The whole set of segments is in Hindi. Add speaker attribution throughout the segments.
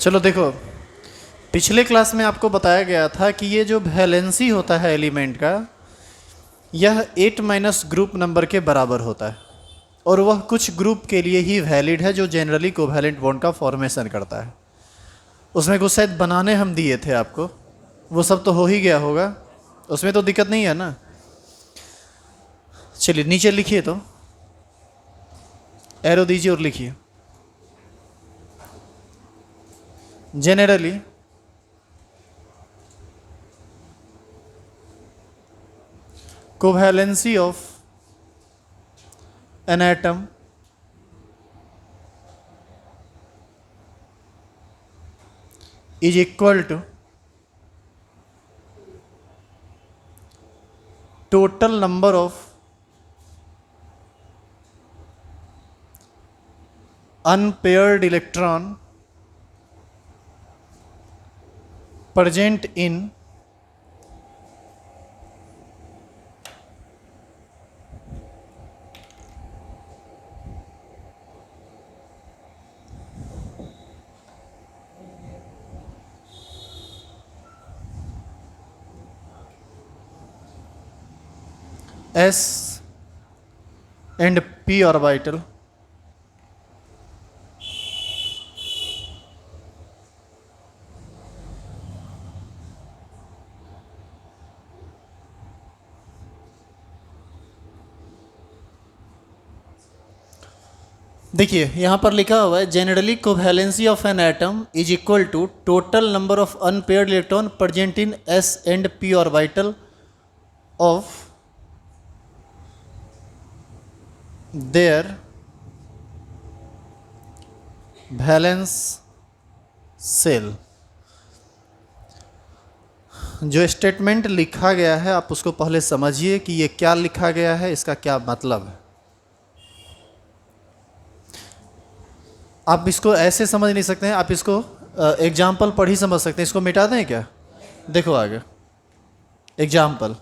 Speaker 1: चलो देखो, पिछले क्लास में आपको बताया गया था कि ये जो वैलेंसी होता है एलिमेंट का, यह 8 माइनस ग्रुप नंबर के बराबर होता है और वह कुछ ग्रुप के लिए ही वैलिड है जो जनरली कोवैलेंट बॉन्ड का फॉर्मेशन करता है। उसमें कुछ शायद बनाने हम दिए थे आपको, वो सब तो हो ही गया होगा, उसमें तो दिक्कत नहीं है ना। चलिए नीचे लिखिए, तो एरो दीजिए और लिखिए generally covalency of an atom is equal to total number of unpaired electron present in s and p orbital देखिए यहाँ पर लिखा हुआ है generally covalency of an atom is equal to total number of unpaired electron present in s and p orbital of their valence shell. जो स्टेटमेंट लिखा गया है आप उसको पहले समझिए कि ये क्या लिखा गया है, इसका क्या मतलब है। आप इसको ऐसे समझ नहीं सकते हैं, आप इसको एग्जाम्पल पढ़ ही समझ सकते हैं। इसको मिटा दें क्या? देखो आगे एग्जाम्पल।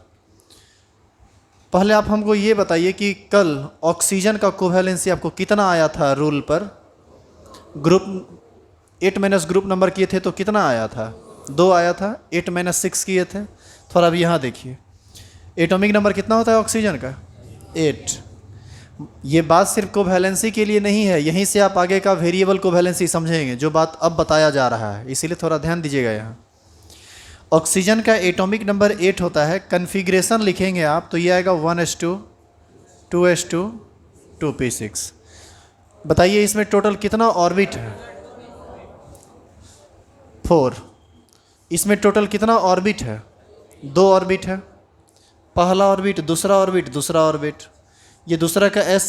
Speaker 1: पहले आप हमको ये बताइए कि कल ऑक्सीजन का कोवैलेंसी आपको कितना आया था रूल पर? ग्रुप 8 माइनस ग्रुप नंबर किए थे तो कितना आया था? 2 आया था। 8 माइनस 6 किए थे। थोड़ा अभी यहाँ देखिए, एटॉमिक नंबर कितना होता है ऑक्सीजन का? 8। ये बात सिर्फ कोवैलेंसी के लिए नहीं है, यहीं से आप आगे का वेरिएबल कोवैलेंसी समझेंगे जो बात अब बताया जा रहा है, इसीलिए थोड़ा ध्यान दीजिएगा। यहाँ ऑक्सीजन का एटॉमिक नंबर 8 होता है। कन्फिग्रेशन लिखेंगे आप तो ये आएगा 1s2 2s2 2p6। बताइए इसमें टोटल कितना ऑर्बिट है? 4। इसमें टोटल कितना ऑर्बिट है? 2 ऑर्बिट है। पहला ऑर्बिट, दूसरा ऑर्बिट, दूसरा ऑर्बिट। ये दूसरा का s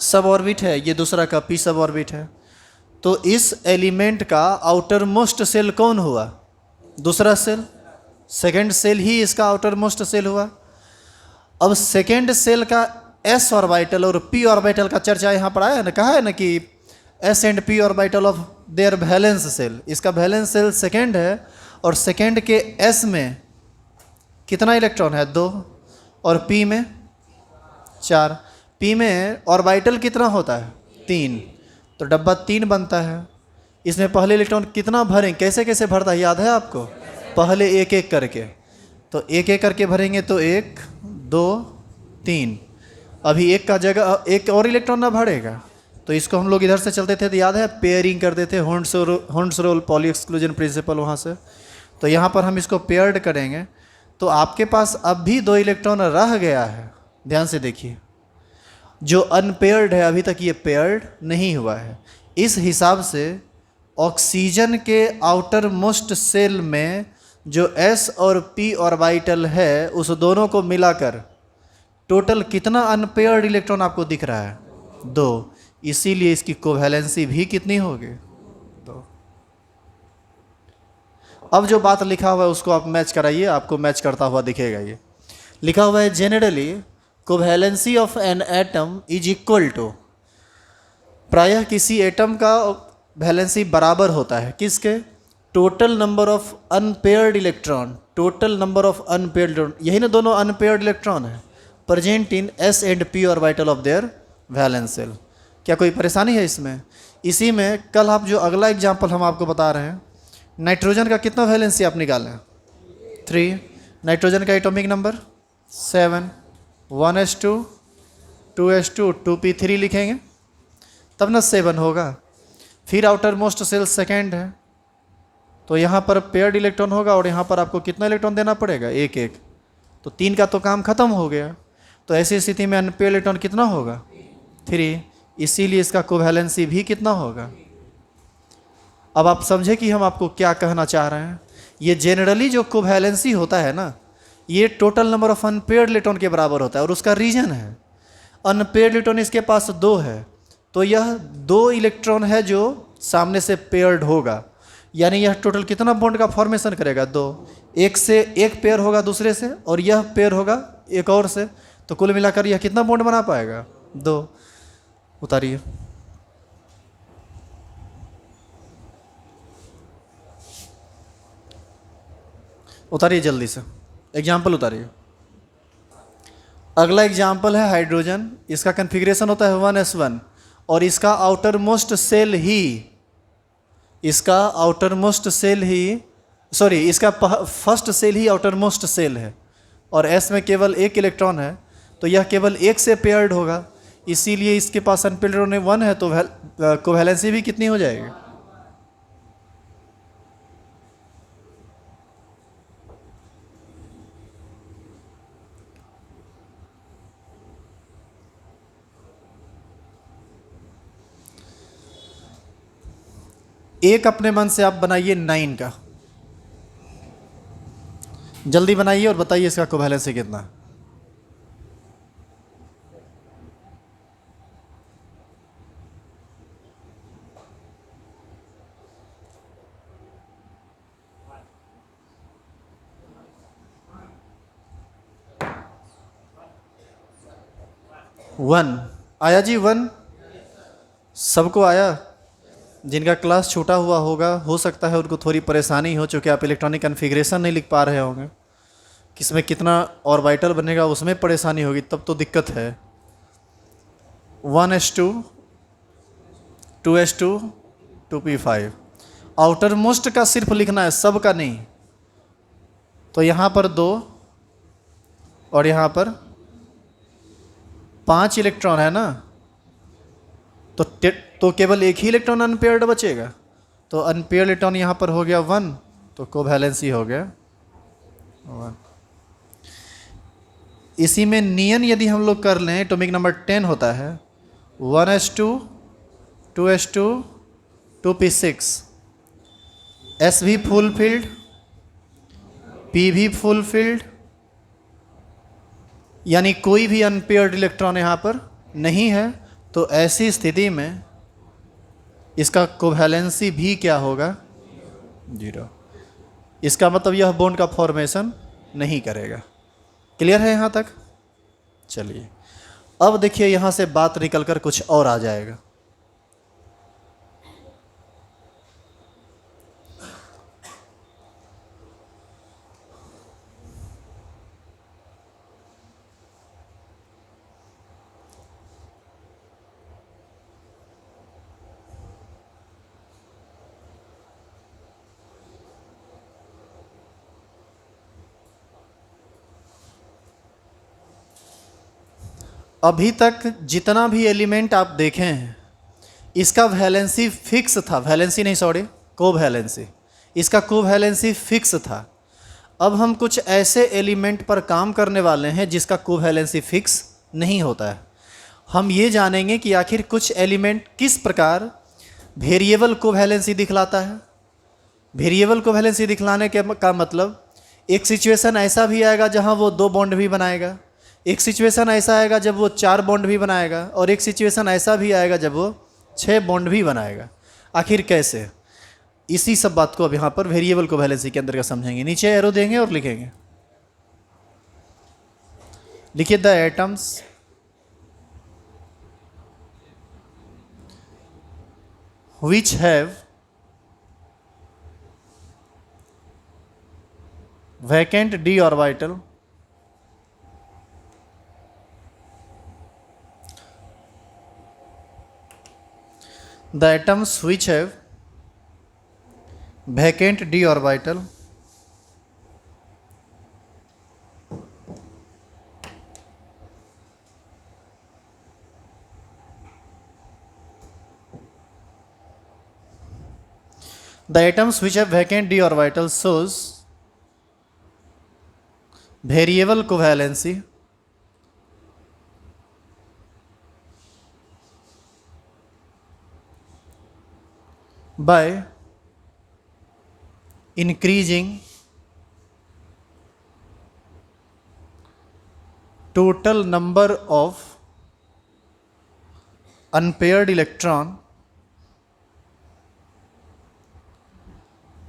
Speaker 1: सब ऑर्बिट है, ये दूसरा का p सब ऑर्बिट है। तो इस एलिमेंट का आउटर मोस्ट सेल कौन हुआ? दूसरा सेल। सेकेंड सेल ही इसका आउटर मोस्ट सेल हुआ। अब सेकेंड सेल का s ऑर्बिटल और p ऑर्बिटल का चर्चा यहाँ पर आया है ना, कहा है ना कि s and p orbital of their valence cell. इसका वैलेंस सेल सेकेंड है और सेकेंड के s में कितना इलेक्ट्रॉन है? 2 और p में 4। p में ऑर्बिटल कितना होता है? 3। तो डब्बा 3 बनता है। इसमें पहले इलेक्ट्रॉन कितना भरें, कैसे कैसे भरता है याद है आपको? पहले एक एक करके, तो एक एक करके भरेंगे तो 1 2 3। अभी एक का जगह एक और इलेक्ट्रॉन ना भरेगा, तो इसको हम लोग इधर से चलते थे तो याद है पेयरिंग करते थे, होर्न्स-रोल पॉली एक्सक्लूजन प्रिंसिपल वहाँ से। तो यहाँ पर हम इसको पेयर्ड करेंगे तो आपके पास अब भी 2 इलेक्ट्रॉन रह गया है। ध्यान से देखिए, जो अनपेयर्ड है अभी तक ये पेयर्ड नहीं हुआ है। इस हिसाब से ऑक्सीजन के आउटर मोस्ट सेल में जो s और p ऑर्बिटल है उस दोनों को मिलाकर टोटल कितना अनपेयर्ड इलेक्ट्रॉन आपको दिख रहा है? 2। इसीलिए इसकी कोवैलेंसी भी कितनी होगी? 2। अब जो बात लिखा हुआ है उसको आप मैच कराइए, आपको मैच करता हुआ दिखेगा। ये लिखा हुआ है generally covalency of an atom is equal to, प्रायः किसी एटम का वैलेंसी बराबर होता है किसके? Total number of unpaired electron. Total number of unpaired electron, यही ना दोनों अनपेयर्ड इलेक्ट्रॉन है, present in s and p orbital of their valence shell. क्या कोई परेशानी है इसमें? इसी में कल आप जो अगला एग्जाम्पल हम आपको बता रहे हैं, नाइट्रोजन का कितना वैलेंसी आप निकालें? 3। नाइट्रोजन का atomic number 7, 1s2, 2s2, 2p3 लिखेंगे तब ना 7 होगा। फिर आउटर मोस्ट सेल सेकेंड है, तो यहाँ पर पेयर्ड इलेक्ट्रॉन होगा और यहाँ पर आपको कितना इलेक्ट्रॉन देना पड़ेगा? 1 1। तो 3 का तो काम खत्म हो गया। तो ऐसी स्थिति में अनपेयर्ड इलेक्ट्रॉन कितना होगा? 3। इसीलिए इसका कोवैलेंसी भी कितना होगा? अब आप समझे कि हम आपको क्या कहना चाह रहे हैं। ये जनरली जो कोवैलेंसी होता है ना, ये total number of unpaired electron के बराबर होता है और उसका रीजन है अनपेयर्ड इलेक्ट्रॉन इसके पास 2 है, तो यह 2 इलेक्ट्रॉन है जो सामने से पेयर्ड होगा, यानी यह टोटल कितना बॉन्ड का फॉर्मेशन करेगा? 2। एक से एक पेयर होगा दूसरे से और यह पेयर होगा एक और से, तो कुल मिलाकर यह कितना बॉन्ड बना पाएगा? 2। उतारिए। उतारिए जल्दी से, एग्जाम्पल उतारिए। अगला एग्जाम्पल है हाइड्रोजन। इसका कन्फिग्रेशन होता है 1s1 और इसका आउटर मोस्ट सेल ही इसका फर्स्ट सेल ही आउटर मोस्ट सेल है और s में केवल 1 इलेक्ट्रॉन है, तो यह केवल 1 से पेयर्ड होगा, इसीलिए इसके पास अनपेयर्ड इलेक्ट्रॉन 1 है, तो कोवैलेंसी भी कितनी हो जाएगी? एक अपने मन से आप बनाइए 9 का, जल्दी बनाइए और बताइए इसका कोवैलेंसी कितना है। वन आया जी? 1 सबको आया? जिनका क्लास छूटा हुआ होगा, हो सकता है उनको थोड़ी परेशानी हो, चूँकि आप इलेक्ट्रॉनिक कन्फिग्रेशन नहीं लिख पा रहे होंगे, किसमें कितना ऑर्बिटल बनेगा उसमें परेशानी होगी, तब तो दिक्कत है। 1s2, 2s2, 2p5। Outer most का सिर्फ लिखना है, सब का नहीं। तो यहाँ पर 2 और यहाँ पर 5 इलेक्ट्रॉन है ना, तो केवल एक ही इलेक्ट्रॉन अनपेयर्ड बचेगा, तो अनपेयर्ड इलेक्ट्रॉन यहाँ पर हो गया 1, तो कोवैलेंसी हो गया 1। इसी में नियन यदि हम लोग कर लें, एटॉमिक नंबर 10 होता है 1s2, 2s2, 2p6, s भी फुल फिल्ड, p भी फुल फिल्ड, यानी कोई भी अनपेयर्ड इलेक्ट्रॉन यहाँ पर नहीं है, तो ऐसी स्थिति में इसका कोवैलेंसी भी क्या होगा? 0। इसका मतलब यह बॉन्ड का फॉर्मेशन नहीं करेगा। क्लियर है यहाँ तक? चलिए अब देखिए, यहाँ से बात निकलकर कुछ और आ जाएगा। अभी तक जितना भी एलिमेंट आप देखे हैं, इसका वैलेंसी फिक्स था, वैलेंसी नहीं सॉरी, कोवैलेंसी, इसका कोवैलेंसी फिक्स था। अब हम कुछ ऐसे एलिमेंट पर काम करने वाले हैं जिसका कोवैलेंसी फिक्स नहीं होता है। हम ये जानेंगे कि आखिर कुछ एलिमेंट किस प्रकार वेरिएबल कोवैलेंसी दिखलाता है। वेरिएबल कोवैलेंसी दिखलाने के का मतलब, एक सिचुएशन ऐसा भी आएगा जहां वो 2 बॉन्ड भी बनाएगा, एक सिचुएशन ऐसा आएगा जब वो 4 बॉन्ड भी बनाएगा, और एक सिचुएशन ऐसा भी आएगा जब वो 6 बॉन्ड भी बनाएगा। आखिर कैसे? इसी सब बात को अब यहाँ पर वेरिएबल कोवैलेंसी के अंदर का समझेंगे। नीचे एरो देंगे और लिखेंगे, लिखिए the atoms which have vacant d orbital The atoms which have vacant d orbital shows variable covalency by increasing total number of unpaired electron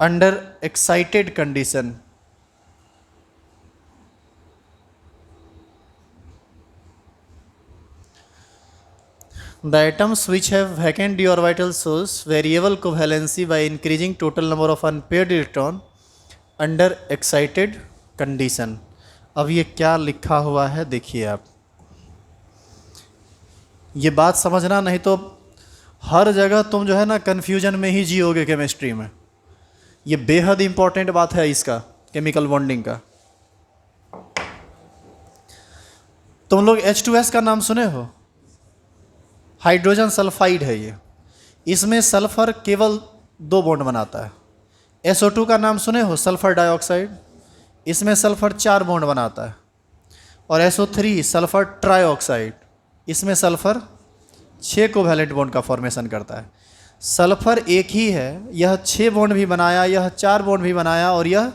Speaker 1: under excited condition. The atoms which have vacant d orbital shows variable covalency by increasing total number of unpaired electron under excited condition. अब ये क्या लिखा हुआ है देखिए आप, ये बात समझना, नहीं तो हर जगह तुम जो है ना कन्फ्यूजन में ही जियोगे केमिस्ट्री में। ये बेहद इंपॉर्टेंट बात है इसका, केमिकल बॉन्डिंग का। तुम लोग H2S का नाम सुने हो? हाइड्रोजन सल्फाइड है ये, इसमें सल्फर केवल 2 बॉन्ड बनाता है। SO2 का नाम सुने हो? सल्फर डाइऑक्साइड, इसमें सल्फर 4 बॉन्ड बनाता है। और SO3 सल्फर ट्राइऑक्साइड, इसमें सल्फर 6 कोवैलेंट बॉन्ड का फॉर्मेशन करता है। सल्फर एक ही है, यह 6 बॉन्ड भी बनाया, यह 4 बॉन्ड भी बनाया और यह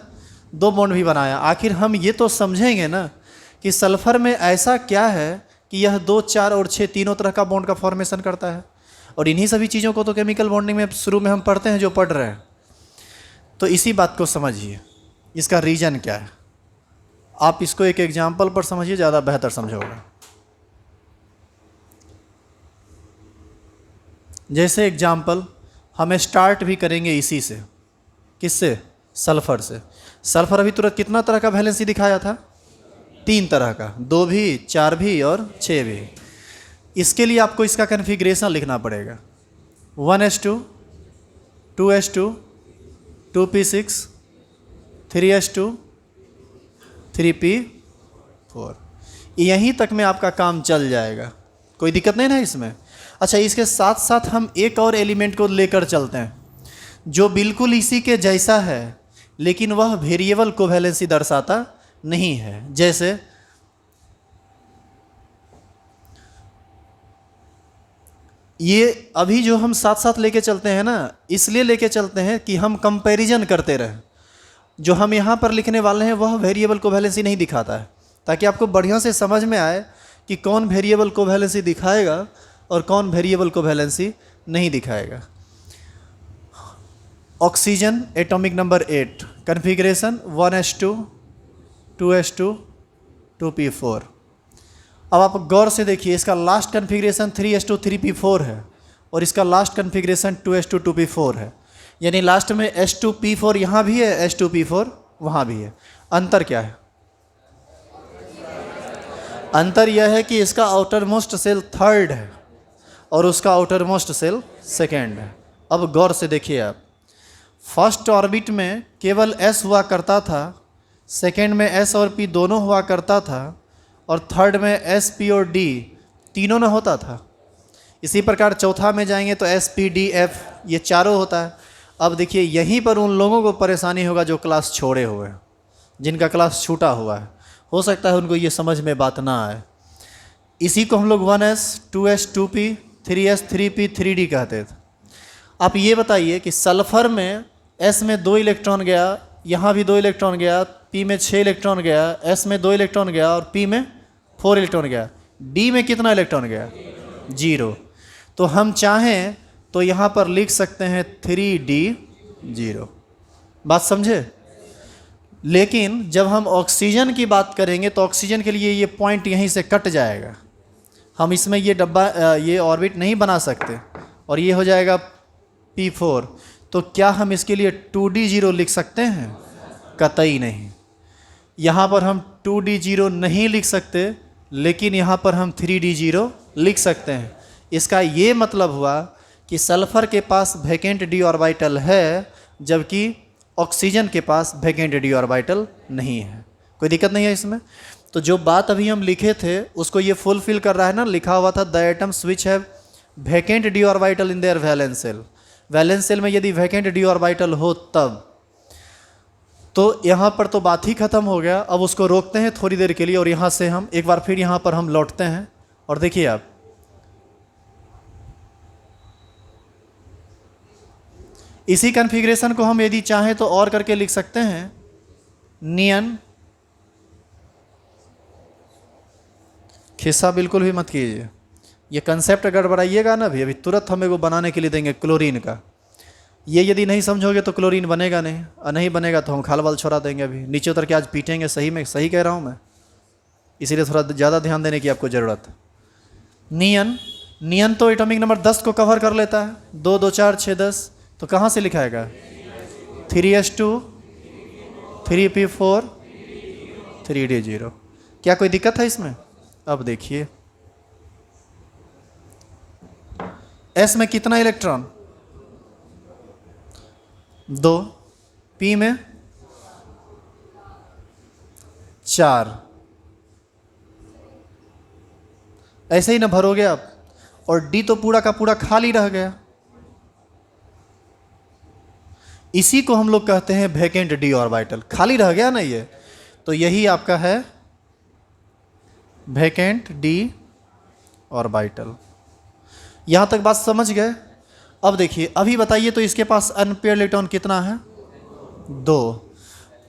Speaker 1: 2 बॉन्ड भी बनाया। आखिर हम ये तो समझेंगे ना कि सल्फर में ऐसा क्या है कि यह 2, 4 और 6 तीनों तरह का बॉन्ड का फॉर्मेशन करता है। और इन्हीं सभी चीज़ों को तो केमिकल बॉन्डिंग में शुरू में हम पढ़ते हैं, जो पढ़ रहे हैं। तो इसी बात को समझिए, इसका रीज़न क्या है। आप इसको एक एग्जाम्पल पर समझिए, ज़्यादा बेहतर समझोगे। जैसे एग्जाम्पल हम स्टार्ट भी करेंगे इसी से, किससे? सल्फ़र से। सल्फ़र अभी तुरंत कितना तरह का वैलेंसी दिखाया था? 3 तरह का, 2 भी, 4 भी और 6 भी। इसके लिए आपको इसका कन्फिग्रेशन लिखना पड़ेगा। 1s2, 2s2, 2p6, 3s2, 3p4। यहीं तक में आपका काम चल जाएगा, कोई दिक्कत नहीं ना इसमें। अच्छा, इसके साथ साथ हम एक और एलिमेंट को लेकर चलते हैं जो बिल्कुल इसी के जैसा है, लेकिन वह वेरिएबल कोवैलेंसी दर्शाता नहीं है। जैसे ये अभी जो हम साथ साथ लेके चलते हैं ना, इसलिए लेके चलते हैं कि हम कंपैरिजन करते रहें। जो हम यहाँ पर लिखने वाले हैं वह वेरिएबल कोवैलेंसी नहीं दिखाता है, ताकि आपको बढ़िया से समझ में आए कि कौन वेरिएबल कोवैलेंसी दिखाएगा और कौन वेरिएबल कोवैलेंसी नहीं दिखाएगा। Oxygen atomic number 8, configuration 1s2, 2s2, 2p4। अब आप गौर से देखिए, इसका लास्ट कन्फिग्रेशन 3s2, 3p4 है और इसका लास्ट कन्फिग्रेशन 2s2, 2p4 है। यानी लास्ट में s2p4 यहाँ भी है, s2p4 वहाँ भी है। अंतर क्या है? अंतर यह है कि इसका आउटर मोस्ट सेल 3rd है और उसका आउटर मोस्ट सेल 2nd है। अब गौर से देखिए आप, फर्स्ट ऑर्बिट में केवल s हुआ करता था, 2nd में s और p दोनों हुआ करता था, और 3rd में s, p और d तीनों न होता था। इसी प्रकार चौथा में जाएंगे तो s, p, d, f ये चारों होता है। अब देखिए, यहीं पर उन लोगों को परेशानी होगा जो क्लास छोड़े हुए हैं, जिनका क्लास छूटा हुआ है। हो सकता है उनको ये समझ में बात ना आए। इसी को हम लोग 1s, 2s, 2p, 3s, 3p, 3d कहते थे। आप ये बताइए कि सल्फ़र में s में 2 इलेक्ट्रॉन गया, यहाँ भी 2 इलेक्ट्रॉन गया, p में 6 इलेक्ट्रॉन गया, s में 2 इलेक्ट्रॉन गया और p में 4 इलेक्ट्रॉन गया। d में कितना इलेक्ट्रॉन गया? 0। तो हम चाहें तो यहाँ पर लिख सकते हैं 3d0। बात समझे? लेकिन जब हम ऑक्सीजन की बात करेंगे तो ऑक्सीजन के लिए ये पॉइंट यहीं से कट जाएगा। हम इसमें ये डब्बा, ये ऑर्बिट नहीं बना सकते और ये हो जाएगा p4। तो क्या हम इसके लिए 2d0 लिख सकते हैं? कतई नहीं। यहाँ पर हम 2d0 नहीं लिख सकते, लेकिन यहाँ पर हम 3d0 लिख सकते हैं। इसका ये मतलब हुआ कि सल्फर के पास वैकेंट डी ऑर्बिटल है, जबकि ऑक्सीजन के पास वैकेंट डी ऑर्बिटल नहीं है। कोई दिक्कत नहीं है इसमें। तो जो बात अभी हम लिखे थे उसको ये फुलफिल कर रहा है ना। लिखा हुआ था the atoms which have vacant d orbital in their valence shell. Valence shell में यदि वैकेंट डी ऑर्बिटल हो तब, तो यहाँ पर तो बात ही खत्म हो गया। अब उसको रोकते हैं थोड़ी देर के लिए और यहाँ से हम एक बार फिर यहाँ पर हम लौटते हैं। और देखिए आप, इसी कॉन्फ़िगरेशन को हम यदि चाहें तो और करके लिख सकते हैं, नियन, खिस्सा बिल्कुल भी मत कीजिए। ये कंसेप्ट गड़बड़ाइएगा ना भी, अभी तुरंत हमें वो बनाने के लिए देंगे क्लोरीन का। ये यदि नहीं समझोगे तो क्लोरीन बनेगा नहीं, और नहीं बनेगा तो हम खाल बाल छोड़ा देंगे। अभी नीचे उतर के आज पीटेंगे। सही में सही कह रहा हूँ मैं, इसीलिए थोड़ा ज़्यादा ध्यान देने की आपको ज़रूरत है। नियन, नियन तो एटॉमिक नंबर 10 को कवर कर लेता है। 2 2 4 6 10, तो कहाँ से लिखाएगा? 3s2 3p4 3d0। क्या कोई दिक्कत है इसमें? अब देखिए, s में कितना इलेक्ट्रॉन? 2, p में 4। ऐसे ही ना भरोगे आप, और d तो पूरा का पूरा खाली रह गया। इसी को हम लोग कहते हैं वैकेंट डी ऑर्बिटल। खाली रह गया ना ये, तो यही आपका है वैकेंट डी ऑर्बिटल। यहां तक बात समझ गए? अब देखिए, अभी बताइए तो इसके पास अनपेयर इलेक्ट्रॉन कितना है? 2।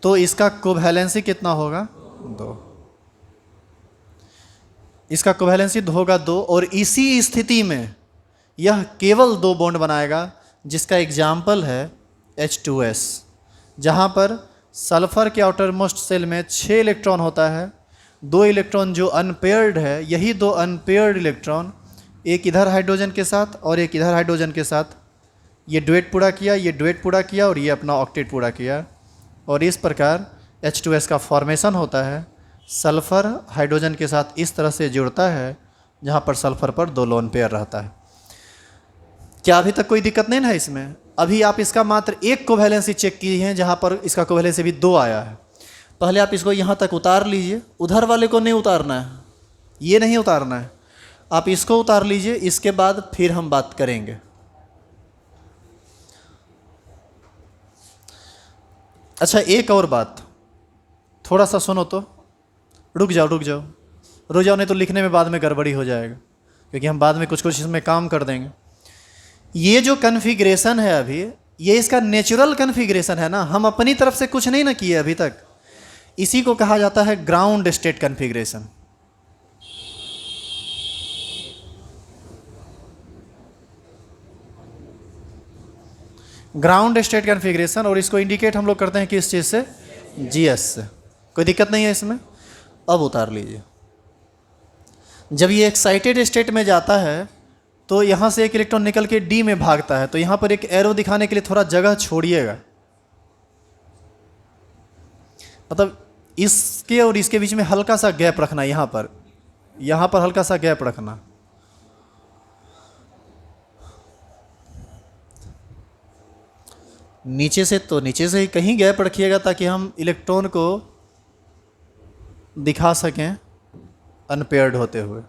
Speaker 1: तो इसका कोवैलेंसी कितना होगा? 2। इसका कोवैलेंसी होगा 2, और इसी स्थिति में यह केवल 2 बॉन्ड बनाएगा, जिसका एग्जाम्पल है H2S, जहाँ पर सल्फर के आउटर मोस्ट सेल में 6 इलेक्ट्रॉन होता है। 2 इलेक्ट्रॉन जो अनपेयर्ड है, यही 2 अनपेयर्ड इलेक्ट्रॉन एक इधर हाइड्रोजन के साथ और एक इधर हाइड्रोजन के साथ ये डुएट पूरा किया, ये डुएट पूरा किया, और ये अपना ऑक्टेट पूरा किया, और इस प्रकार H2S का फॉर्मेशन होता है। सल्फ़र हाइड्रोजन के साथ इस तरह से जुड़ता है जहाँ पर सल्फ़र पर 2 लोन पेयर रहता है। क्या अभी तक कोई दिक्कत नहीं है इसमें? अभी आप इसका मात्र एक कोवैलेंसी चेक किए हैं, जहाँ पर इसका कोवैलेंसी भी 2 आया है। पहले आप इसको यहाँ तक उतार लीजिए, उधर वाले को नहीं उतारना है, ये नहीं उतारना है, आप इसको उतार लीजिए। इसके बाद फिर हम बात करेंगे। अच्छा, एक और बात, थोड़ा सा सुनो तो। रुक जाओ रुक जाओ रुक जाओ, नहीं तो लिखने में बाद में गड़बड़ी हो जाएगा, क्योंकि हम बाद में कुछ कुछ इसमें काम कर देंगे। ये जो कन्फिग्रेशन है अभी, ये इसका नेचुरल कन्फिग्रेशन है ना, हम अपनी तरफ से कुछ नहीं ना किए अभी तक। इसी को कहा जाता है ground state configuration. Ground state configuration, और इसको इंडिकेट हम लोग करते हैं किस चीज़ से? GS से। कोई दिक्कत नहीं है इसमें। अब उतार लीजिए। जब ये एक्साइटेड स्टेट में जाता है तो यहाँ से एक इलेक्ट्रॉन निकल के D में भागता है, तो यहाँ पर एक एरो दिखाने के लिए थोड़ा जगह छोड़िएगा। मतलब इसके और इसके बीच में हल्का सा गैप रखना, यहाँ पर हल्का सा गैप रखना। नीचे से ही कहीं गैप रखिएगा, ताकि हम इलेक्ट्रॉन को दिखा सकें अनपेयर्ड होते हुए।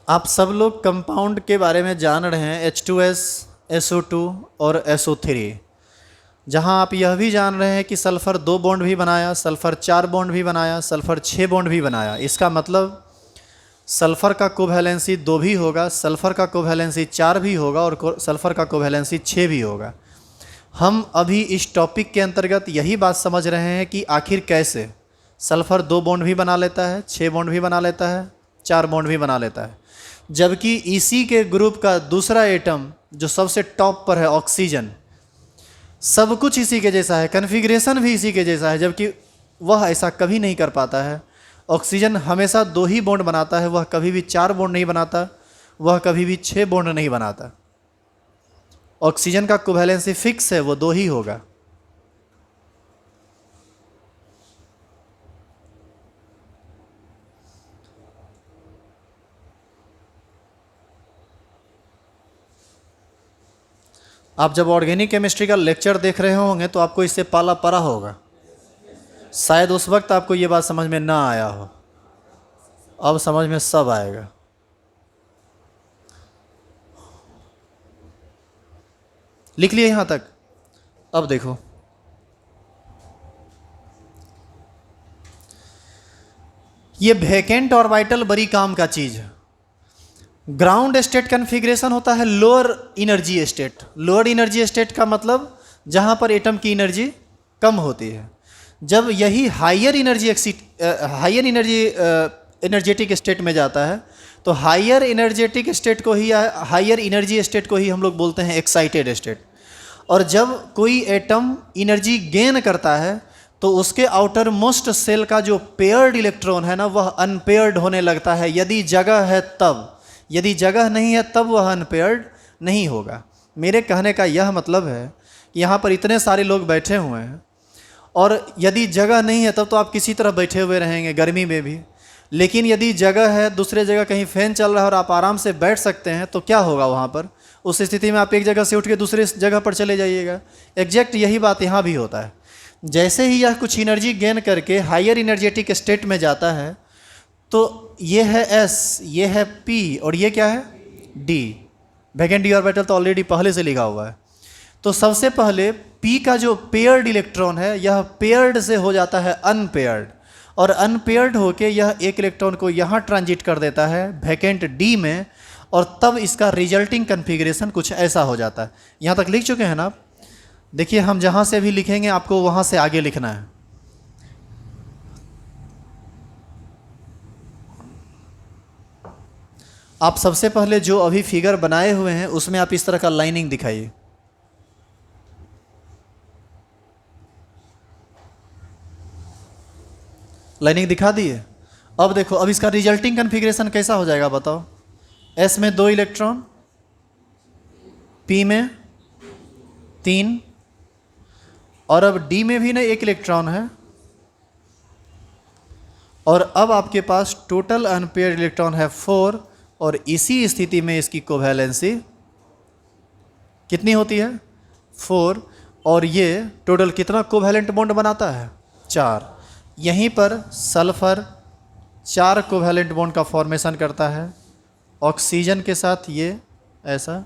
Speaker 1: आप सब लोग कंपाउंड के बारे में जान रहे हैं, H2S, SO2 और SO3, जहां आप यह भी जान रहे हैं कि सल्फ़र 2 बॉन्ड भी बनाया, सल्फ़र 4 बॉन्ड भी बनाया, सल्फ़र 6 बॉन्ड भी बनाया। इसका मतलब सल्फ़र का कोवैलेंसी 2 भी होगा, सल्फ़र का कोवैलेंसी 4 भी होगा, और सल्फ़र का कोवैलेंसी 6 भी होगा। हम अभी इस टॉपिक के अंतर्गत यही बात समझ रहे हैं कि आखिर कैसे सल्फ़र 2 बॉन्ड भी बना लेता है, 6 बॉन्ड भी बना लेता है, 4 बॉन्ड भी बना लेता है, जबकि इसी के ग्रुप का दूसरा एटम जो सबसे टॉप पर है ऑक्सीजन, सब कुछ इसी के जैसा है, कन्फिग्रेशन भी इसी के जैसा है, जबकि वह ऐसा कभी नहीं कर पाता है। ऑक्सीजन हमेशा 2 ही बॉन्ड बनाता है, वह कभी भी 4 बॉन्ड नहीं बनाता, वह कभी भी 6 बॉन्ड नहीं बनाता। ऑक्सीजन का कोवैलेंसी फिक्स है, वो 2 ही होगा। आप जब ऑर्गेनिक केमिस्ट्री का लेक्चर देख रहे होंगे तो आपको इससे पाला पड़ा होगा, शायद उस वक्त आपको ये बात समझ में ना आया हो, अब समझ में सब आएगा। लिख लिए यहाँ तक? अब देखो, ये वैकेंट ऑर्बिटल बड़ी काम का चीज है। ग्राउंड स्टेट कन्फिग्रेशन होता है lower energy state. Lower energy state का मतलब जहाँ पर एटम की एनर्जी कम होती है। जब यही हायर एनर्जी एनर्जेटिक स्टेट में जाता है तो हायर एनर्जेटिक स्टेट को ही, हायर एनर्जी स्टेट को ही हम लोग बोलते हैं एक्साइटेड स्टेट। और जब कोई एटम एनर्जी गेन करता है तो उसके आउटर मोस्ट सेल का जो पेयर्ड इलेक्ट्रॉन है ना, वह अनपेयर्ड होने लगता है, यदि जगह है तब। यदि जगह नहीं है तब वह अनपेयर्ड नहीं होगा। मेरे कहने का यह मतलब है कि यहाँ पर इतने सारे लोग बैठे हुए हैं और यदि जगह नहीं है तब तो आप किसी तरह बैठे हुए रहेंगे, गर्मी में भी। लेकिन यदि जगह है, दूसरे जगह कहीं फैन चल रहा है और आप आराम से बैठ सकते हैं, तो क्या होगा वहाँ पर? उस स्थिति में आप एक जगह से उठ के दूसरे जगह पर चले जाइएगा। एग्जैक्ट यही बात यहाँ भी होता है। जैसे ही यह कुछ एनर्जी गेन करके हायर एनर्जेटिक स्टेट में जाता है तो ये है S, ये है P और ये क्या है D। वैकेंट डी ऑर्बिटल तो ऑलरेडी पहले से लिखा हुआ है। तो सबसे पहले P का जो पेयर्ड इलेक्ट्रॉन है यह पेयर्ड से हो जाता है अनपेयर्ड, और अनपेयर्ड होके यह एक इलेक्ट्रॉन को यहाँ ट्रांजिट कर देता है वैकेंट D में, और तब इसका रिजल्टिंग कन्फिग्रेशन कुछ ऐसा हो जाता है। यहाँ तक लिख चुके हैं ना आप? देखिए, हम जहाँ से भी लिखेंगे आपको वहाँ से आगे लिखना है। आप सबसे पहले जो अभी फिगर बनाए हुए हैं उसमें आप इस तरह का लाइनिंग दिखाइए। लाइनिंग दिखा दिए? अब देखो, अब इसका रिजल्टिंग कन्फिग्रेशन कैसा हो जाएगा बताओ? S में 2 इलेक्ट्रॉन, P में 3, और अब D में भी ना 1 इलेक्ट्रॉन है, और अब आपके पास टोटल अनपेयर्ड इलेक्ट्रॉन है 4, और इसी स्थिति में इसकी कोवैलेंसी कितनी होती है? 4। और ये टोटल कितना कोवैलेंट बॉन्ड बनाता है? 4। यहीं पर सल्फर 4 कोवैलेंट बॉन्ड का फॉर्मेशन करता है ऑक्सीजन के साथ, ये ऐसा।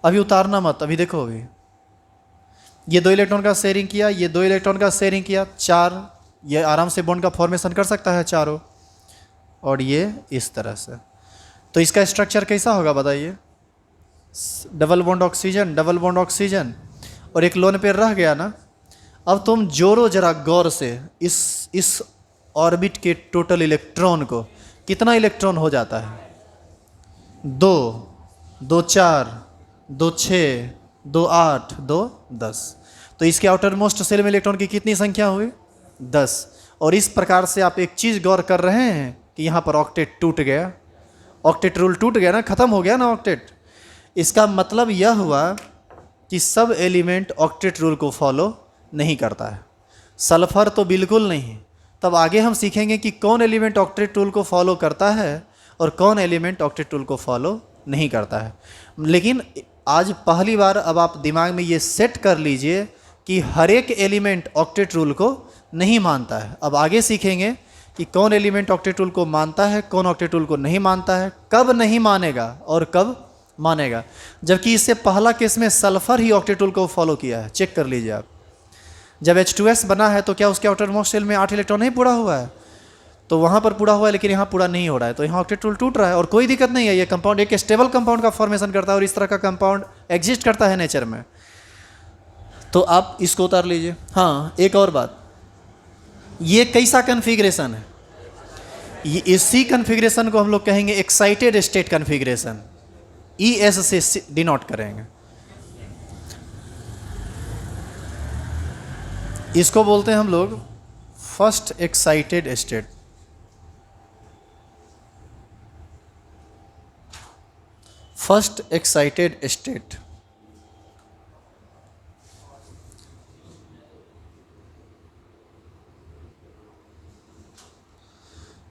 Speaker 1: अभी उतारना मत, अभी देखो, अभी ये 2 इलेक्ट्रॉन का शेयरिंग किया, ये 2 इलेक्ट्रॉन का शेयरिंग किया, 4। ये आराम से बॉन्ड का फॉर्मेशन कर सकता है चारों, और ये इस तरह से। तो इसका स्ट्रक्चर कैसा होगा बताइए? Double bond oxygen, double bond oxygen, और एक लोन पेयर रह गया ना। अब तुम जोड़ो जरा गौर से इस ऑर्बिट के टोटल इलेक्ट्रॉन को, कितना इलेक्ट्रॉन हो जाता है? 2, 2 4, 2 6, 2 8, 2 10। तो इसके आउटर मोस्ट सेल में इलेक्ट्रॉन की कितनी संख्या हुई? 10। और इस प्रकार से आप एक चीज़ गौर कर रहे हैं कि यहाँ पर ऑक्टेट टूट गया, ऑक्टेट रूल टूट गया ना, ख़त्म हो गया ना ऑक्टेट। इसका मतलब यह हुआ कि सब एलिमेंट ऑक्टेट रूल को फॉलो नहीं करता है। सल्फर तो बिल्कुल नहीं। तब आगे हम सीखेंगे कि कौन एलिमेंट ऑक्टेट रूल को फॉलो करता है और कौन एलिमेंट ऑक्टेट रूल को फॉलो नहीं करता है। लेकिन आज पहली बार अब आप दिमाग में ये सेट कर लीजिए कि हर एक एलिमेंट ऑक्टेट रूल को नहीं मानता है। अब आगे सीखेंगे कि कौन एलिमेंट ऑक्टेट रूल को मानता है, कौन ऑक्टेट रूल को नहीं मानता है, कब नहीं मानेगा और कब मानेगा। जबकि इससे पहला केस में सल्फर ही ऑक्टेट रूल को फॉलो किया है, चेक कर लीजिए आप। जब H2S बना है तो क्या उसके आउटर मोस्ट शेल में 8 इलेक्ट्रॉन नहीं पूरा हुआ है? तो वहाँ पर पूरा हुआ है, लेकिन यहाँ पूरा नहीं हो रहा है, तो यहाँ ऑक्टेट रूल टूट रहा है। और कोई दिक्कत नहीं है, ये कंपाउंड एक स्टेबल कंपाउंड का फॉर्मेशन करता है और इस तरह का कंपाउंड एग्जिस्ट करता है नेचर में। तो आप इसको उतार लीजिए। हाँ, एक और बात, ये कैसा कन्फिग्रेशन है? ये इसी कन्फिग्रेशन को हम लोग कहेंगे एक्साइटेड स्टेट कन्फिग्रेशन, ES से डिनोट करेंगे। इसको बोलते हैं हम लोग first excited state. First excited state.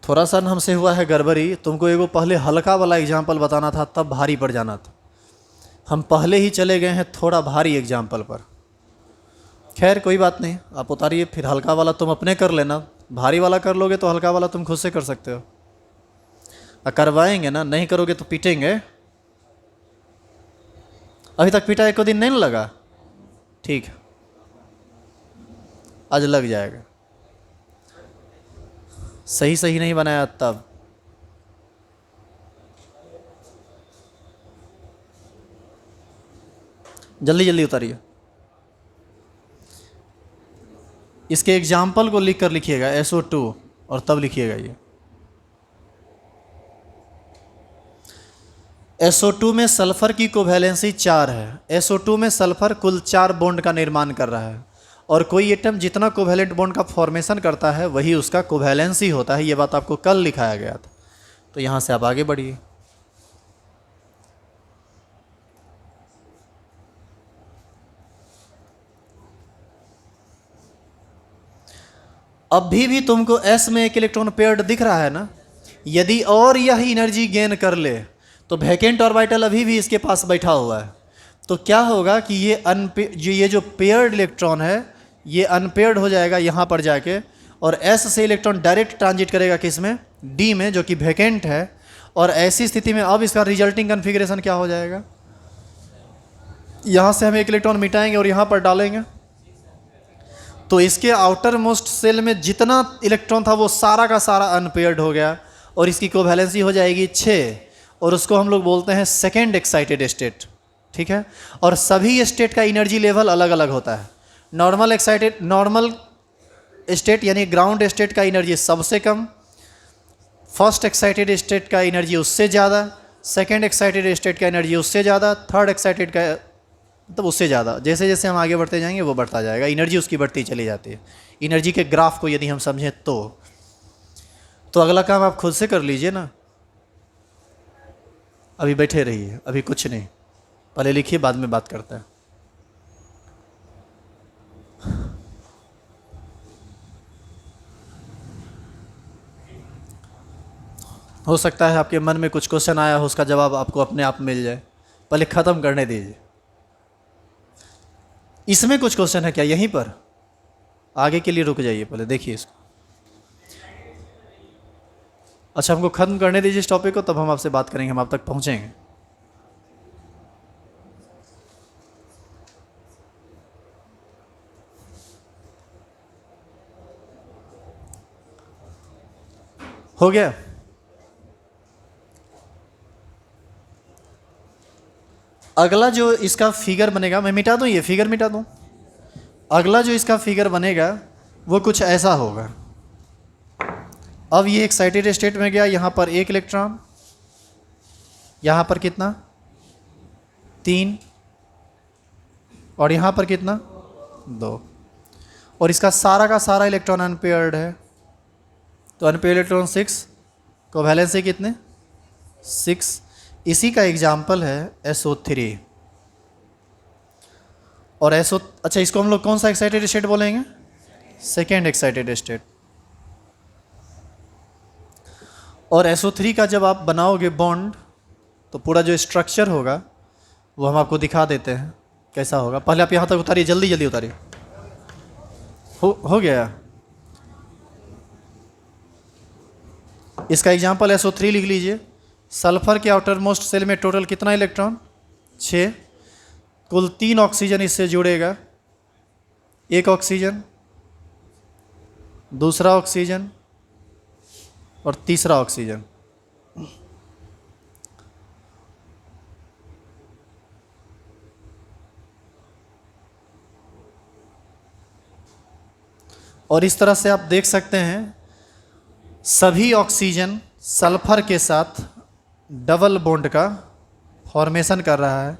Speaker 1: थोड़ा सा हमसे हुआ है गड़बड़ी, तुमको एगो पहले हल्का वाला एग्जाम्पल बताना था, तब भारी पड़ जाना था। हम पहले ही चले गए हैं थोड़ा भारी एग्जाम्पल पर। खैर कोई बात नहीं, आप उतारिए, फिर हल्का वाला तुम अपने कर लेना, भारी वाला कर लोगे तो हल्का वाला तुम खुद से कर सकते हो। करवाएंगे ना, नहीं करोगे तो पीटेंगे। अभी तक पीटा एक दिन नहीं ना लगा? ठीक है, आज लग जाएगा। सही सही नहीं बनाया तब। जल्दी जल्दी उतारिए। इसके एग्जाम्पल को लिख कर लिखिएगा SO2 और तब लिखिएगा ये। SO2 में सल्फर की कोवैलेंसी 4 है। SO2 में सल्फर कुल 4 बॉन्ड का निर्माण कर रहा है, और कोई एटम जितना कोवैलेंट बॉन्ड का फॉर्मेशन करता है वही उसका कोवैलेंसी होता है। ये बात आपको कल लिखाया गया था, तो यहाँ से आप आगे बढ़िए। अभी भी तुमको S में एक इलेक्ट्रॉन पेयर्ड दिख रहा है ना? यदि और यह एनर्जी गेन कर ले तो वैकेंट ऑर्बिटल अभी भी इसके पास बैठा हुआ है, तो क्या होगा कि ये जो पेयर्ड इलेक्ट्रॉन है ये अनपेयर्ड हो जाएगा यहाँ पर जाके, और S से इलेक्ट्रॉन डायरेक्ट ट्रांजिट करेगा किस में? D में, जो कि वैकेंट है। और ऐसी स्थिति में अब इसका रिजल्टिंग कन्फिग्रेशन क्या हो जाएगा? यहाँ से हम एक इलेक्ट्रॉन मिटाएंगे और यहाँ पर डालेंगे, तो इसके आउटर मोस्ट सेल में जितना इलेक्ट्रॉन था वो सारा का सारा अनपेयर्ड हो गया, और इसकी कोवैलेंसी हो जाएगी 6, और उसको हम लोग बोलते हैं सेकेंड एक्साइटेड स्टेट। ठीक है, और सभी स्टेट का एनर्जी लेवल अलग अलग होता है। नॉर्मल स्टेट यानी ग्राउंड स्टेट का एनर्जी सबसे कम, फर्स्ट एक्साइटेड स्टेट का एनर्जी उससे ज़्यादा, सेकेंड एक्साइटेड स्टेट का एनर्जी उससे ज़्यादा, थर्ड एक्साइटेड का मतलब उससे ज़्यादा। जैसे जैसे हम आगे बढ़ते जाएंगे वो बढ़ता जाएगा, एनर्जी उसकी बढ़ती चली जाती है। एनर्जी के ग्राफ को यदि हम समझें तो अगला काम आप खुद से कर लीजिए ना। अभी बैठे रहिए, अभी कुछ नहीं, पहले लिखिए, बाद में बात करते हैं। हो सकता है आपके मन में कुछ क्वेश्चन आया हो, उसका जवाब आपको अपने आप मिल जाए। पहले ख़त्म करने दीजिए। इसमें कुछ क्वेश्चन है क्या? यहीं पर आगे के लिए रुक जाइए, पहले देखिए इसको। अच्छा, हमको ख़त्म करने दीजिए इस टॉपिक को, तब हम आपसे बात करेंगे, हम आप तक पहुँचेंगे। हो गया? अगला जो इसका फिगर बनेगा, मैं मिटा दूँ, ये फिगर मिटा दूँ। अगला जो इसका फिगर बनेगा वो कुछ ऐसा होगा। अब ये एक्साइटेड स्टेट में गया, यहाँ पर 1 इलेक्ट्रॉन, यहाँ पर कितना? 3, और यहाँ पर कितना? 2, और इसका सारा का सारा इलेक्ट्रॉन अनपेयर्ड है, तो अनपेयर्ड इलेक्ट्रॉन 6, कोवैलेंसी कितने? 6। इसी का एग्जाम्पल है SO3 और अच्छा, इसको हम लोग कौन सा एक्साइटेड स्टेट बोलेंगे? Second excited state. और SO3 का जब आप बनाओगे बॉन्ड, तो पूरा जो स्ट्रक्चर होगा वो हम आपको दिखा देते हैं कैसा होगा। पहले आप यहाँ तक उतारिए, जल्दी जल्दी उतारिए। हो गया? इसका एग्जाम्पल SO3 लिख लीजिए। सल्फर के आउटर मोस्ट सेल में टोटल कितना इलेक्ट्रॉन? 6। कुल 3 ऑक्सीजन इससे जुड़ेगा, 1 ऑक्सीजन, दूसरा ऑक्सीजन और तीसरा ऑक्सीजन। और इस तरह से आप देख सकते हैं सभी ऑक्सीजन सल्फर के साथ डबल बॉन्ड का फॉर्मेशन कर रहा है,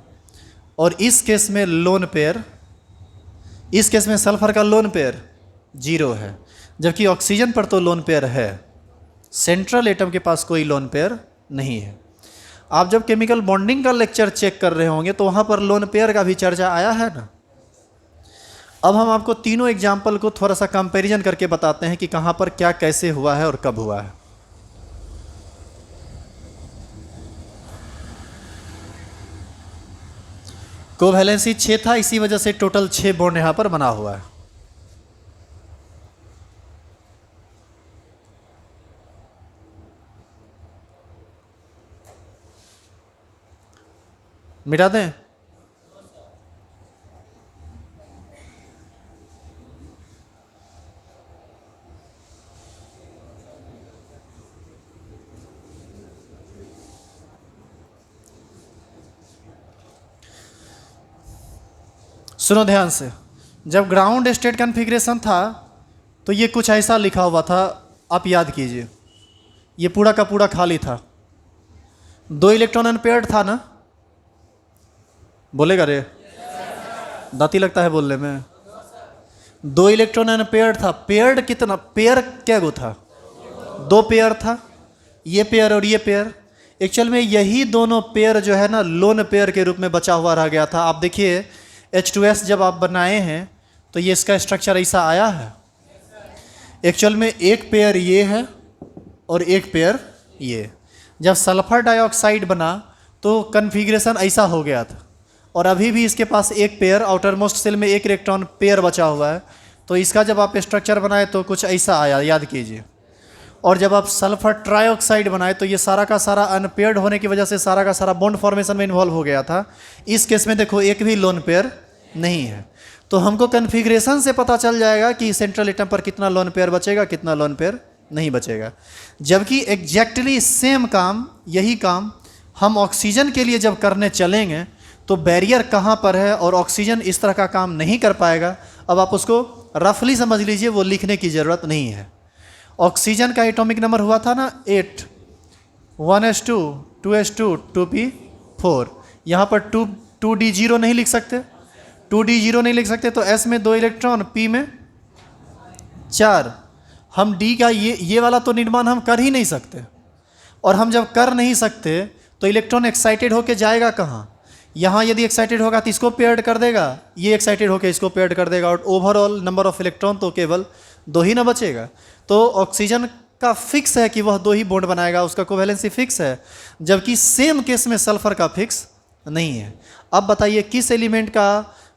Speaker 1: और इस केस में लोन पेयर, इस केस में सल्फर का लोन पेयर 0 है, जबकि ऑक्सीजन पर तो लोन पेयर है। सेंट्रल एटम के पास कोई लोन पेयर नहीं है। आप जब केमिकल बॉन्डिंग का लेक्चर चेक कर रहे होंगे तो वहाँ पर लोन पेयर का भी चर्चा आया है ना। अब हम आपको तीनों एग्जाम्पल को थोड़ा सा कंपैरिजन करके बताते हैं कि कहाँ पर क्या कैसे हुआ है और कब हुआ है। कोवैलेंसी 6 था, इसी वजह से टोटल 6 बॉन्ड यहाँ पर बना हुआ है। मिटा दें? सुनो ध्यान से, जब ग्राउंड स्टेट कॉन्फ़िगरेशन था तो ये कुछ ऐसा लिखा हुआ था, आप याद कीजिए। ये पूरा का पूरा खाली था, 2 इलेक्ट्रॉन अनपेयर्ड था ना? बोलेगा रे? दाती लगता है बोलने में। 2 इलेक्ट्रॉन अनपेयर्ड था। पेयर्ड कितना? पेयर क्या गो था? 2 पेयर था, ये पेयर और ये पेयर। एक्चुअल में यही दोनों पेयर जो है ना, लोन पेयर के रूप में बचा हुआ रह गया था। आप देखिए H2S जब आप बनाए हैं तो ये इसका स्ट्रक्चर ऐसा आया है। एक्चुअल में एक पेयर ये है और एक पेयर ये। जब सल्फर डाइऑक्साइड बना तो कन्फिग्रेशन ऐसा हो गया था, और अभी भी इसके पास एक पेयर, आउटर मोस्ट सेल में एक इलेक्ट्रॉन पेयर बचा हुआ है। तो इसका जब आप स्ट्रक्चर बनाए तो कुछ ऐसा आया, याद कीजिए। और जब आप सल्फर ट्राइऑक्साइड बनाए तो ये सारा का सारा अनपेयर्ड होने की वजह से सारा का सारा बॉन्ड फॉर्मेशन में इन्वॉल्व हो गया था। इस केस में देखो एक भी लोन पेयर नहीं है। तो हमको कन्फिग्रेशन से पता चल जाएगा कि सेंट्रल एटम पर कितना लोन पेयर बचेगा, कितना लोन पेयर नहीं बचेगा। जबकि एग्जैक्टली सेम काम, यही काम हम ऑक्सीजन के लिए जब करने चलेंगे तो बैरियर कहाँ पर है और ऑक्सीजन इस तरह का काम नहीं कर पाएगा। अब आप उसको रफली समझ लीजिए, वो लिखने की ज़रूरत नहीं है। ऑक्सीजन का एटॉमिक नंबर हुआ था ना 8, 1s2, 2s2, 2p4। यहाँ पर 2d0 नहीं लिख सकते, 2d0 नहीं लिख सकते, तो s में 2 इलेक्ट्रॉन, p में 4। हम d का ये वाला तो निर्माण हम कर ही नहीं सकते, और हम जब कर नहीं सकते तो इलेक्ट्रॉन एक्साइटेड होके जाएगा कहाँ? यहाँ यदि एक्साइटेड होगा तो इसको पेयर्ड कर देगा, ये एक्साइटेड होकर इसको पेयर्ड कर देगा, और ओवरऑल नंबर ऑफ इलेक्ट्रॉन तो केवल 2 ही ना बचेगा। तो ऑक्सीजन का फिक्स है कि वह 2 ही बॉन्ड बनाएगा, उसका कोवैलेंसी फिक्स है। जबकि सेम केस में सल्फर का फिक्स नहीं है। अब बताइए किस एलिमेंट का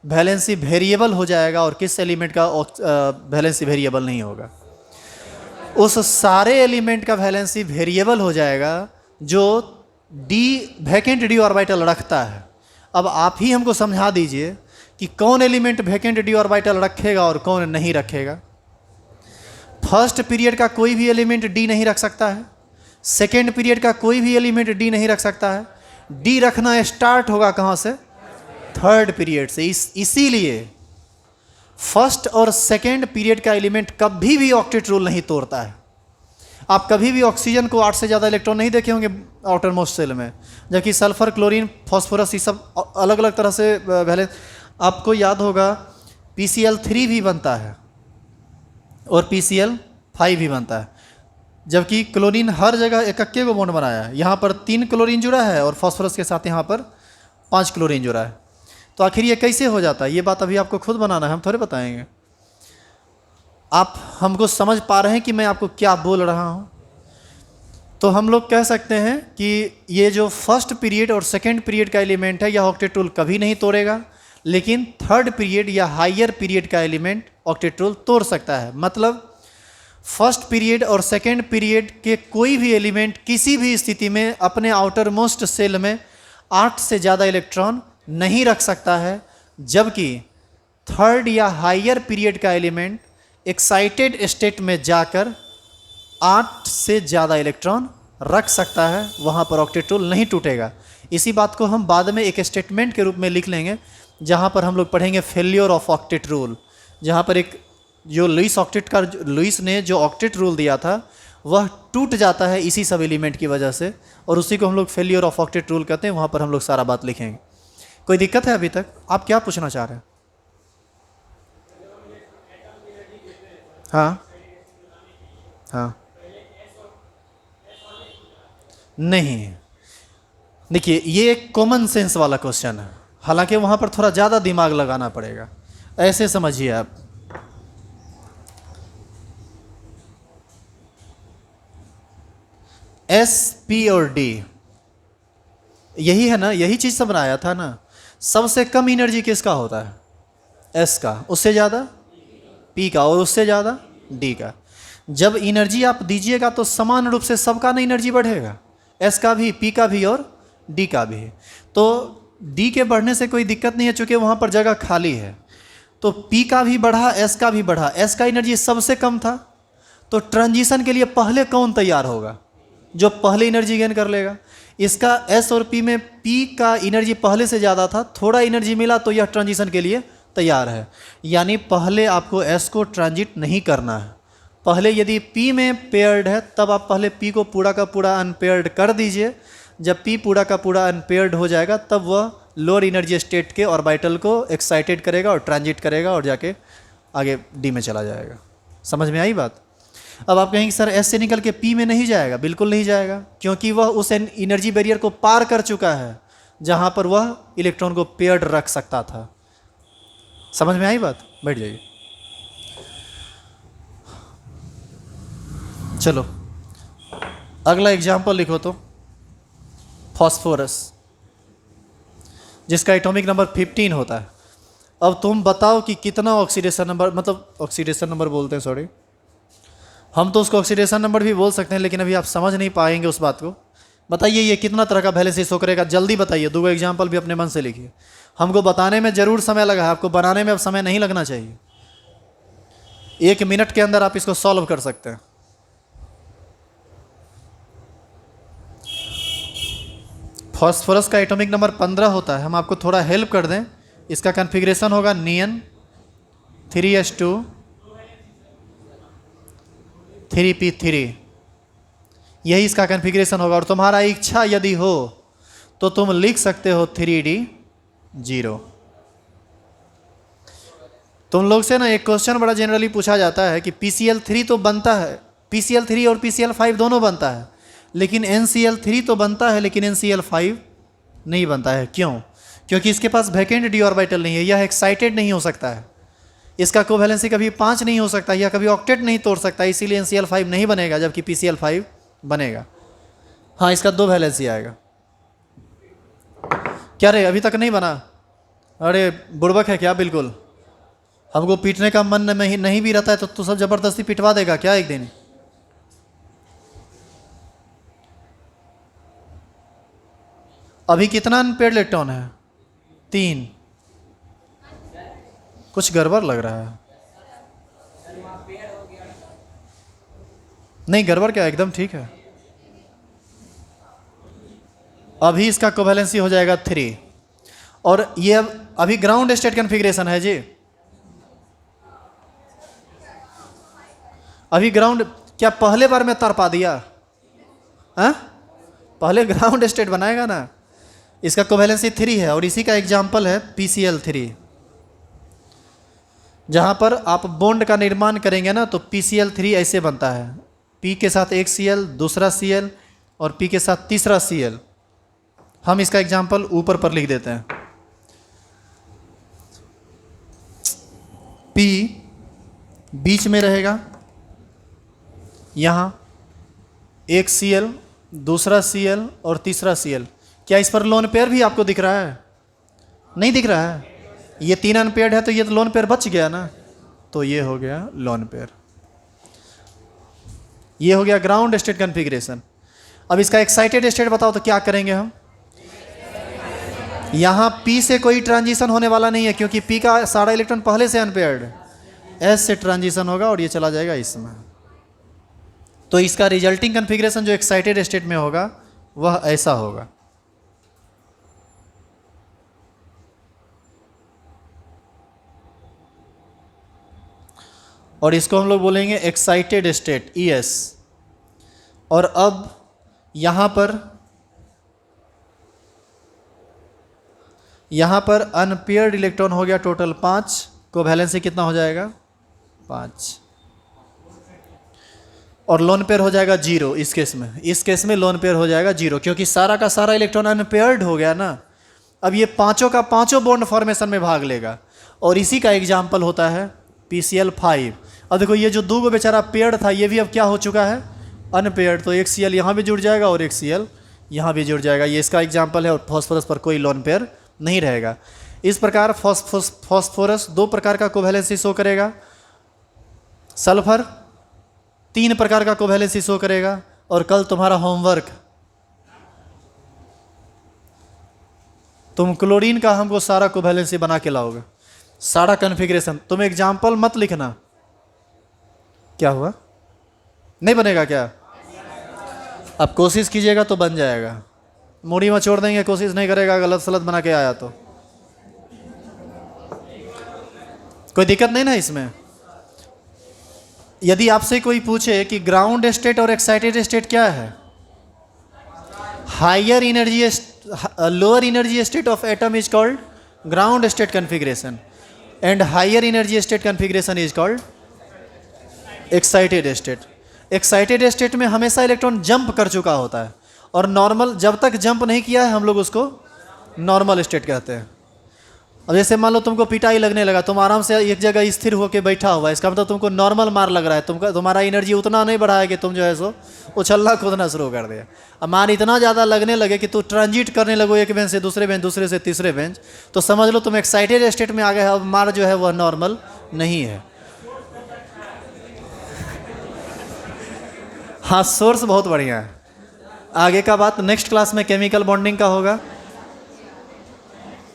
Speaker 1: वैलेंसी वेरिएबल हो जाएगा और किस एलिमेंट का वैलेंसी वेरिएबल नहीं होगा? उस सारे एलिमेंट का वैलेंसी वेरिएबल हो जाएगा जो वैकेंट डी ऑर्बिटल रखता है। अब आप ही हमको समझा दीजिए कि कौन एलिमेंट वैकेंट डी ऑर्बिटल रखेगा और कौन नहीं रखेगा। फर्स्ट पीरियड का कोई भी एलिमेंट डी नहीं रख सकता है, सेकेंड पीरियड का कोई भी एलिमेंट डी नहीं रख सकता है। डी रखना स्टार्ट होगा कहाँ से? थर्ड पीरियड से। इसीलिए फर्स्ट और सेकेंड पीरियड का एलिमेंट कभी भी ऑक्टेट रूल नहीं तोड़ता है। आप कभी भी ऑक्सीजन को 8 से ज़्यादा इलेक्ट्रॉन नहीं देखे होंगे आउटर मोस्ट सेल में, जबकि सल्फर, क्लोरीन, फॉस्फोरस ये सब अलग अलग तरह से वैलेंस। आपको याद होगा PCl3 भी बनता है और PCl5 भी बनता है, जबकि क्लोरीन हर जगह इकक्के को बॉन्ड बनाया है। यहाँ पर 3 क्लोरीन जुड़ा है और फॉस्फोरस के साथ यहाँ पर 5 क्लोरीन जुड़ा है। तो आखिर ये कैसे हो जाता है? ये बात अभी आपको खुद बनाना है, हम थोड़े बताएंगे। आप हमको समझ पा रहे हैं कि मैं आपको क्या बोल रहा हूँ? तो हम लोग कह सकते हैं कि ये जो फर्स्ट पीरियड और सेकेंड पीरियड का एलिमेंट है, यह ऑक्टेट रूल कभी नहीं तोड़ेगा, लेकिन थर्ड पीरियड या हायर पीरियड का एलिमेंट ऑक्टेट रूल तोड़ सकता है। मतलब फर्स्ट पीरियड और सेकेंड पीरियड के कोई भी एलिमेंट किसी भी स्थिति में अपने आउटर मोस्ट सेल में 8 से ज़्यादा इलेक्ट्रॉन नहीं रख सकता है, जबकि थर्ड या हायर पीरियड का एलिमेंट एक्साइटेड स्टेट में जाकर 8 से ज़्यादा इलेक्ट्रॉन रख सकता है, वहाँ पर ऑक्टेट रूल नहीं टूटेगा। इसी बात को हम बाद में एक स्टेटमेंट के रूप में लिख लेंगे, जहाँ पर हम लोग पढ़ेंगे फेलियर ऑफ ऑक्टेट रूल, जहाँ पर एक जो लुईस ने जो ऑक्टेट रूल दिया था वह टूट जाता है इसी सब एलिमेंट की वजह से, और उसी को हम लोग फेलियर ऑफ ऑक्टेट रूल कहते हैं। वहाँ पर हम लोग सारा बात लिखेंगे। कोई दिक्कत है अभी तक? आप क्या पूछना चाह रहे हैं? हाँ हाँ, नहीं, देखिए ये एक कॉमन सेंस वाला क्वेश्चन है, हालांकि वहाँ पर थोड़ा ज़्यादा दिमाग लगाना पड़ेगा। ऐसे समझिए आप, S, P और D यही है ना, यही चीज़ से बनाया था ना। सबसे कम एनर्जी किसका होता है? एस का, उससे ज़्यादा पी का, और उससे ज़्यादा डी का। जब एनर्जी आप दीजिएगा तो समान रूप से सबका ना एनर्जी बढ़ेगा, एस का भी, पी का भी और डी का भी। तो डी के बढ़ने से कोई दिक्कत नहीं है चूँकि वहाँ पर जगह खाली है। तो पी का भी बढ़ा, एस का भी बढ़ा, एस का एनर्जी सबसे कम था, तो ट्रांजिशन के लिए पहले कौन तैयार होगा? जो पहले एनर्जी गेन कर लेगा। इसका एस और पी में पी का एनर्जी पहले से ज़्यादा था, थोड़ा एनर्जी मिला तो यह ट्रांजिशन के लिए तैयार है। यानी पहले आपको एस को ट्रांजिट नहीं करना है। पहले यदि पी में पेयर्ड है तब आप पहले पी को पूरा का पूरा अनपेयर्ड कर दीजिए। जब पी पूरा का पूरा अनपेयर्ड हो जाएगा तब वह लोअर एनर्जी स्टेट के ऑर्बिटल को एक्साइटेड करेगा और ट्रांजिट करेगा और जाके आगे डी में चला जाएगा। समझ में आई बात? अब आप कहेंगे सर एस से निकल के पी में नहीं जाएगा। बिल्कुल नहीं जाएगा, क्योंकि वह उस एनर्जी बैरियर को पार कर चुका है जहाँ पर वह इलेक्ट्रॉन को पेयर्ड रख सकता था। समझ में आई बात? बैठ जाइए। चलो अगला एग्जाम्पल लिखो तो, फॉस्फोरस, जिसका एटॉमिक नंबर 15 होता है। अब तुम बताओ कि कितना ऑक्सीडेशन नंबर, मतलब ऑक्सीडेशन नंबर बोलते हैं, सॉरी, हम तो उसको ऑक्सीडेशन नंबर भी बोल सकते हैं, लेकिन अभी आप समझ नहीं पाएंगे उस बात को। बताइए ये कितना तरह का वैलेंसी शो करेगा, जल्दी बताइए। दो एग्जाम्पल भी अपने मन से लिखिए। हमको बताने में ज़रूर समय लगा है, आपको बनाने में अब समय नहीं लगना चाहिए। 1 मिनट के अंदर आप इसको सॉल्व कर सकते हैं। फॉस्फोरस का एटॉमिक नंबर 15 होता है। हम आपको थोड़ा हेल्प कर दें। इसका कन्फिग्रेशन होगा नियन 3s2 3p3, यही इसका कन्फिग्रेशन होगा। और तुम्हारा इच्छा यदि हो तो तुम लिख सकते हो 3d0। तुम लोग से ना एक क्वेश्चन बड़ा जनरली पूछा जाता है कि PCl3 तो बनता है, PCl3 और PCl5 दोनों बनता है, लेकिन NCl3 तो बनता है लेकिन NCl5 नहीं बनता है। क्यों? क्योंकि इसके पास वैकेंट डी ऑर्बिटल नहीं है, यह एक्साइटेड नहीं हो सकता है, इसका कोवैलेंसी कभी 5 नहीं हो सकता, या कभी ऑक्टेट नहीं तोड़ सकता, इसीलिए NCl5 नहीं बनेगा, जबकि PCl5 बनेगा। हाँ, इसका 2 वैलेंसी आएगा। क्या रे, अभी तक नहीं बना? अरे बुड़बक है क्या? बिल्कुल, हमको पीटने का मन नहीं भी रहता है तो सब ज़बरदस्ती पिटवा देगा क्या एक दिन? अभी कितना अनपेयर्ड इलेक्ट्रॉन है? 3। कुछ गड़बड़ लग रहा है। नहीं गड़बड़ क्या, एकदम ठीक है। अभी इसका कोवैलेंसी हो जाएगा 3, और ये अभी ग्राउंड स्टेट कन्फिग्रेशन है जी। अभी ग्राउंड, क्या पहले बार में तरपा दिया? हाँ, पहले ग्राउंड स्टेट बनाएगा ना। इसका कोवैलेंसी 3 है, और इसी का एग्जाम्पल है PCl3, जहाँ पर आप बॉन्ड का निर्माण करेंगे ना तो PCl3 ऐसे बनता है, P के साथ एक Cl, दूसरा Cl, और P के साथ तीसरा Cl। हम इसका एग्जाम्पल ऊपर पर लिख देते हैं। P बीच में रहेगा, यहाँ एक Cl, दूसरा Cl और तीसरा Cl। क्या इस पर लोन पेयर भी आपको दिख रहा है? नहीं दिख रहा है। ये 3 अनपेयर्ड है तो ये तो लोन पेयर बच गया ना, तो ये हो गया लोन पेयर। ये हो गया ग्राउंड स्टेट कन्फिग्रेशन। अब इसका एक्साइटेड स्टेट बताओ तो क्या करेंगे हम? यहाँ P से कोई ट्रांजिशन होने वाला नहीं है, क्योंकि P का सारा इलेक्ट्रॉन पहले से अनपेयर्ड है। S से ट्रांजिशन होगा और ये चला जाएगा इसमें। तो इसका रिजल्टिंग कन्फिग्रेशन जो एक्साइटेड स्टेट में होगा वह ऐसा होगा। और इसको हम लोग बोलेंगे एक्साइटेड स्टेट ES। और अब यहाँ पर अनपेयर्ड इलेक्ट्रॉन हो गया टोटल 5, कोवैलेंसी कितना हो जाएगा? 5, और लोन पेयर हो जाएगा 0। इस केस में लोन पेयर हो जाएगा 0, क्योंकि सारा का सारा इलेक्ट्रॉन अनपेयर्ड हो गया ना। अब ये पांचों का पांचों बॉन्ड फॉर्मेशन में भाग लेगा, और इसी का एग्जाम्पल होता है PCl5। अब देखो ये जो 2 गो बेचारा पेयर्ड था, ये भी अब क्या हो चुका है? अनपेयर्ड। तो एक Cl यहाँ भी जुड़ जाएगा और एक Cl यहाँ भी जुड़ जाएगा। ये इसका एग्जाम्पल है, और फॉस्फोरस पर कोई लोन पेयर नहीं रहेगा। इस प्रकार फॉस्फोरस 2 प्रकार का कोवैलेंसी शो करेगा, सल्फर 3 प्रकार का कोवैलेंसी शो करेगा। और कल तुम्हारा होमवर्क, तुम क्लोरीन का हमको सारा कोवैलेंसी बना के लाओगे, सारा कन्फिग्रेशन। तुम एग्जाम्पल मत लिखना। क्या हुआ, नहीं बनेगा क्या? अब कोशिश कीजिएगा तो बन जाएगा। मूड़ी में छोड़ देंगे, कोशिश नहीं करेगा, गलत सलत बना के आया तो कोई दिक्कत नहीं ना इसमें। यदि आपसे कोई पूछे कि ग्राउंड स्टेट और एक्साइटेड स्टेट क्या है, higher energy lower energy state of atom is called ground state configuration and higher energy state configuration is called excited state. Excited state में हमेशा इलेक्ट्रॉन जंप कर चुका होता है, और नॉर्मल जब तक जंप नहीं किया है हम लोग उसको नॉर्मल स्टेट कहते हैं। अब जैसे मान लो तुमको पिटाई लगने लगा, तुम आराम से एक जगह स्थिर होकर बैठा हुआ है, इसका मतलब तुमको नॉर्मल मार लग रहा है, तुम्हारा एनर्जी उतना नहीं बढ़ा है कि तुम जो है सो उछलना कूदना शुरू कर दिया। अब मार इतना ज़्यादा लगने लगे कि तू ट्रांजिट करने लगो एक बेंच से दूसरे बेंच, दूसरे से तीसरे बेंच, तो समझ लो तुम एक्साइटेड स्टेट में आ गए। अब मार जो है वह नॉर्मल नहीं है। हाँ, सोर्स बहुत बढ़िया है। आगे का बात नेक्स्ट क्लास में केमिकल बॉन्डिंग का होगा।